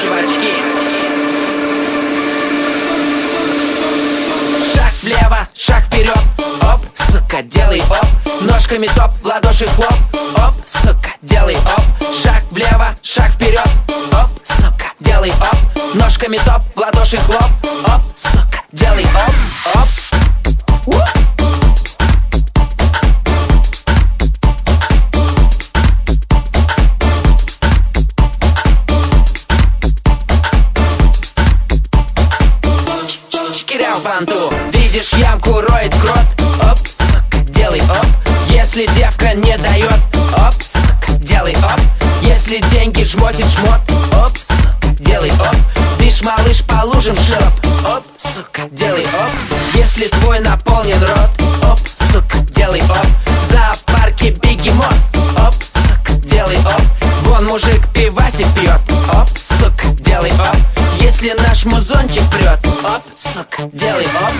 чувачки. Шаг влево, шаг вперед, оп, сука, делай оп. Ножками топ, в ладоши хлоп, оп, сука, делай оп. Шаг влево, шаг вперед, оп, сука, делай оп. Ножками топ, в ладоши хлоп, оп, сука, делай оп, оп. Банту. Видишь ямку, роет крот, оп, сука, делай оп. Если девка не дает, оп, сука, делай оп. Если деньги жмотит жмот, оп, сука, делай оп. Дышь, малыш, по лужам широп, оп, сука, делай оп. Если твой наполнен рот, оп, сука, делай оп. В зоопарке бегемот, оп, сука, делай оп. Вон мужик пивасик пьет, оп, сука, делай оп. Если наш музончик прет, оп, сука, делай оп.